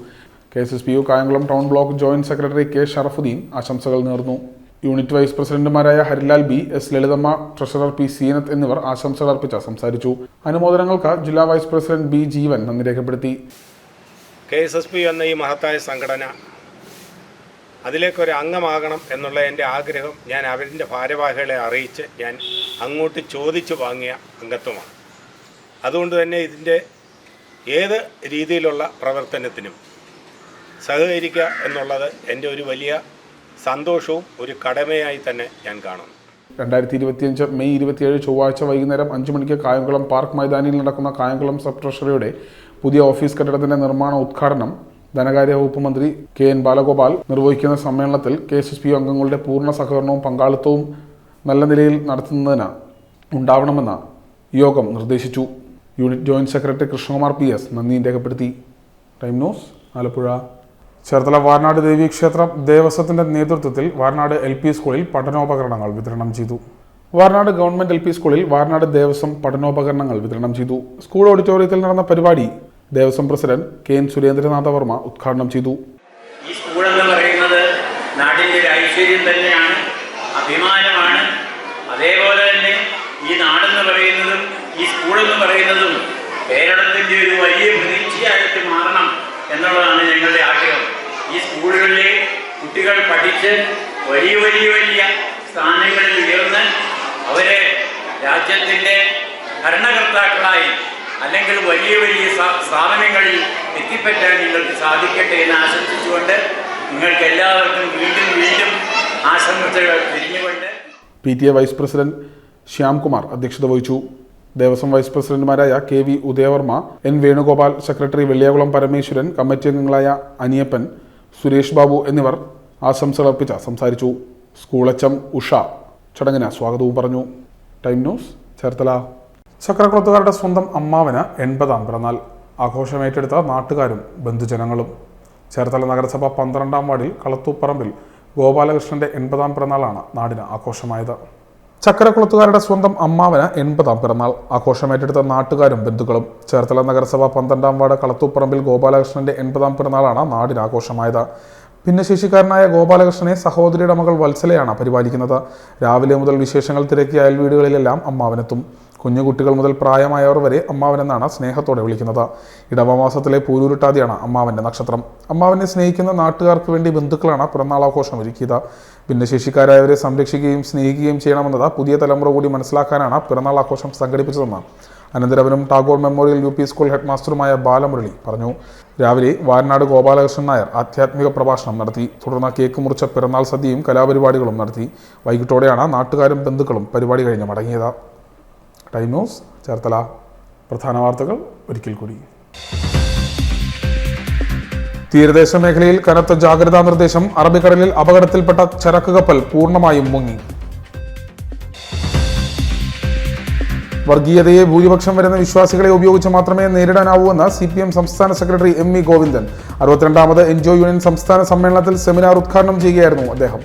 KSSPU Kayamkulam town block joint secretary K Sharafuddin ആശംസകൾ നേർന്നു. യൂണിറ്റ് വൈസ് പ്രസിഡന്റുമാരായ Harilal B, S Lalithamma, treasurer P Seenath എന്നിവർ ആശംസകൾ അർപ്പിച്ച് സംസാരിച്ചു. അനുമോദനങ്ങൾക്ക് ജില്ലാ വൈസ് പ്രസിഡന്റ് B ജീവൻ നന്ദി രേഖപ്പെടുത്തി. KSSPU എന്ന ഈ മഹത്തായ സംഘടന അതിലേക്കൊരു അംഗമാകണം എന്നുള്ള എൻ്റെ ആഗ്രഹം ഞാൻ അവരിൻ്റെ ഭാരവാഹികളെ അറിയിച്ച് ഞാൻ അങ്ങോട്ട് ചോദിച്ചു വാങ്ങിയ അംഗത്വമാണ്. അതുകൊണ്ട് തന്നെ ഇതിൻ്റെ ഏത് രീതിയിലുള്ള പ്രവർത്തനത്തിനും സഹകരിക്കുക എന്നുള്ളത് എൻ്റെ ഒരു വലിയ സന്തോഷവും ഒരു കടമയായി തന്നെ ഞാൻ കാണുന്നു. 2025 മെയ് 27 ചൊവ്വാഴ്ച വൈകുന്നേരം 5 മണിക്ക് കായംകുളം പാർക്ക് മൈതാനിയിൽ നടക്കുന്ന കായംകുളം സബ് ട്രഷറിയുടെ പുതിയ ഓഫീസ് കെട്ടിടത്തിൻ്റെ നിർമ്മാണ ഉദ്ഘാടനം ധനകാര്യ വകുപ്പ് മന്ത്രി KN ബാലഗോപാൽ നിർവഹിക്കുന്ന സമ്മേളനത്തിൽ KSSPU അംഗങ്ങളുടെ പൂർണ്ണ സഹകരണവും പങ്കാളിത്തവും നല്ല നിലയിൽ നടത്തുന്നതിന് ഉണ്ടാവണമെന്ന് യോഗം നിർദ്ദേശിച്ചു. Unit joint secretary Krishnakumar PS നന്ദി രേഖപ്പെടുത്തി. Time news Alappuzha. ചേർത്തല വാർനാട് ദേവീക്ഷേത്ര ദേവസ്വത്തിന്റെ നേതൃത്വത്തിൽ വാർനാട് LP സ്കൂളിൽ പഠനോപകരണങ്ങൾ വിതരണം ചെയ്തു. വാർനാട് ഗവൺമെന്റ് LP സ്കൂളിൽ വാർനാട് ദേവസ്വം പഠനോപകരണങ്ങൾ വിതരണം ചെയ്തു. സ്കൂൾ ഓഡിറ്റോറിയത്തിൽ നടന്ന പരിപാടി ദേവസ്വം പ്രസിഡന്റ് KN സുരേന്ദ്രനാഥ വർമ്മ ഉദ്ഘാടനം ചെയ്തു. ഈ സ്കൂൾ എന്ന് പറയുന്നത് നാടിൻ്റെ ഒരു ഐശ്വര്യം തന്നെയാണ്, അഭിമാനമാണ്. അതേപോലെ തന്നെ ഈ നാടെന്ന് പറയുന്നതും ഈ സ്കൂളെന്ന് പറയുന്നതും കേരളത്തിൻ്റെ ഒരു വലിയ പ്രതീക്ഷയായിട്ട് മാറണം എന്നുള്ളതാണ് ഞങ്ങളുടെ ആഗ്രഹം. ഈ സ്കൂളുകളിലെ കുട്ടികൾ പഠിച്ച് വലിയ വലിയ വലിയ സ്ഥാനങ്ങളിൽ ഉയർന്ന് അവരെ രാജ്യത്തിൻ്റെ ഭരണകർത്താക്കളായി അല്ലെങ്കിൽ വലിയ വലിയ സ്ഥാപനങ്ങളിൽ എത്തിപ്പറ്റാൻ നിങ്ങൾക്ക് സാധിക്കട്ടെ എന്ന് ആശംസിച്ചുകൊണ്ട് നിങ്ങൾക്ക് എല്ലാവർക്കും വീണ്ടും വീണ്ടും ആശംസകൾ തിരിഞ്ഞുകൊണ്ട് PTA വൈസ് പ്രസിഡന്റ് ശ്യാംകുമാർ അധ്യക്ഷത വഹിച്ചു. ദേവസ്വം വൈസ് പ്രസിഡന്റുമാരായ KV Udayavarma, N Venugopal, secretary Velliyakulam Parameswaran, committee അംഗങ്ങളായ അനിയപ്പൻ, സുരേഷ് ബാബു എന്നിവർ ആശംസകൾ അർപ്പിച്ച് സംസാരിച്ചു. സ്കൂൾ HM ഉഷ ചടങ്ങിന് സ്വാഗതവും പറഞ്ഞു. Time news, Cherthala. ചക്രക്കുളത്തുകാരുടെ സ്വന്തം അമ്മാവന് 80ാം പിറന്നാൾ. ആഘോഷമേറ്റെടുത്ത നാട്ടുകാരും ബന്ധുജനങ്ങളും. ചേർത്തല നഗരസഭ 12ാം വാർഡിൽ കളത്തൂപ്പറമ്പിൽ ഗോപാലകൃഷ്ണന്റെ 80ാം പിറന്നാളാണ് നാടിന് ആഘോഷമായത്. ചക്കരക്കുളത്തുകാരുടെ സ്വന്തം അമ്മാവന് 80ാം പിറന്നാൾ. ആഘോഷമേറ്റെടുത്ത നാട്ടുകാരും ബന്ധുക്കളും. ചേർത്തല നഗരസഭ 12ാം വാർഡ് കളത്തൂപ്പറമ്പിൽ ഗോപാലകൃഷ്ണന്റെ 80ാം പിറന്നാളാണ് നാടിന് ആഘോഷമായത്. ഭിന്നശേഷിക്കാരനായ ഗോപാലകൃഷ്ണനെ സഹോദരിയുടെ മകൾ വത്സലയാണ് പരിപാലിക്കുന്നത്. രാവിലെ മുതൽ വിശേഷങ്ങൾ തിരക്കിയ അയൽ വീടുകളിലെല്ലാം അമ്മാവനെത്തും. കുഞ്ഞുകുട്ടികൾ മുതൽ പ്രായമായവർ വരെ അമ്മാവനെന്നാണ് സ്നേഹത്തോടെ വിളിക്കുന്നത്. ഇടവമാസത്തിലെ പൂരൂരുട്ടാതിയാണ് അമ്മാവന്റെ നക്ഷത്രം. അമ്മാവനെ സ്നേഹിക്കുന്ന നാട്ടുകാർക്ക് വേണ്ടി ബന്ധുക്കളാണ് പിറന്നാളാഘോഷം ഒരുക്കിയത്. ഭിന്നശേഷിക്കാരായവരെ സംരക്ഷിക്കുകയും സ്നേഹിക്കുകയും ചെയ്യണമെന്നത് പുതിയ തലമുറ കൂടി മനസ്സിലാക്കാനാണ് പിറന്നാളാഘോഷം സംഘടിപ്പിച്ചതെന്ന് അനന്തരവനും Tagore memorial UP school head മാസ്റ്ററുമായ ബാലമുരളി പറഞ്ഞു. രാവിലെ വാരനാട് ഗോപാലകൃഷ്ണൻ നായർ ആധ്യാത്മിക പ്രഭാഷണം നടത്തി. തുടർന്ന് കേക്ക് മുറിച്ച പിറന്നാൾ സദ്യയും കലാപരിപാടികളും നടത്തി. വൈകിട്ടോടെയാണ് നാട്ടുകാരും ബന്ധുക്കളും പരിപാടി കഴിഞ്ഞ് മടങ്ങിയത്. Time news, Cherthala. പ്രധാന വാർത്തകൾ ഒരിക്കൽ കൂടി. തീരദേശ മേഖലയിൽ കനത്ത ജാഗ്രതാ നിർദ്ദേശം. അറബിക്കടലിൽ അപകടത്തിൽപ്പെട്ട ചരക്ക് കപ്പൽ പൂർണ്ണമായും മുങ്ങി. വർഗീയതയെ ഭൂരിപക്ഷം വരുന്ന വിശ്വാസികളെ ഉപയോഗിച്ച് മാത്രമേ നേരിടാനാവൂ എന്ന് CPM സംസ്ഥാന സെക്രട്ടറി MV ഗോവിന്ദൻ. 62ാമത് NGO യൂണിയൻ സംസ്ഥാന സമ്മേളനത്തിൽ സെമിനാർ ഉദ്ഘാടനം ചെയ്യുകയായിരുന്നു അദ്ദേഹം.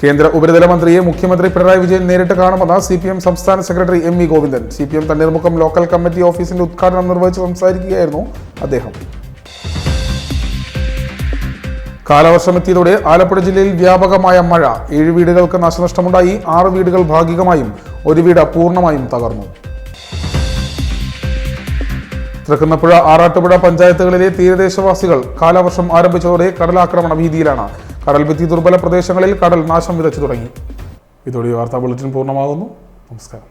കേന്ദ്ര ഉപരിതല മന്ത്രിയെ മുഖ്യമന്ത്രി പിണറായി വിജയൻ നേരിട്ട് കാണുമെന്ന് CPM സംസ്ഥാന secretary MV Govindan. CPM Thanneermukkam local committee ഓഫീസിന്റെ ഉദ്ഘാടനം നിർവഹിച്ച് സംസാരിക്കുകയായിരുന്നു അദ്ദേഹം. കാലവർഷമെത്തിയതോടെ ആലപ്പുഴ ജില്ലയിൽ വ്യാപകമായ മഴ. 7 വീടുകൾക്ക് നാശനഷ്ടമുണ്ടായി. 6 വീടുകൾ ഭാഗികമായും 1 വീട് പൂർണ്ണമായും തകർന്നു. തൃക്കുന്നപ്പുഴ, ആറാട്ടുപുഴ പഞ്ചായത്തുകളിലെ തീരദേശവാസികൾ കാലവർഷം ആരംഭിച്ചതോടെ കടലാക്രമണ ഭീതിയിലാണ്. കടൽഭിത്തി ദുർബല പ്രദേശങ്ങളിൽ കടൽ നാശം വിതച്ചു തുടങ്ങി. ഇതോടെ വാർത്താ ബുള്ളറ്റിൻ പൂർണ്ണമാകുന്നു. നമസ്കാരം.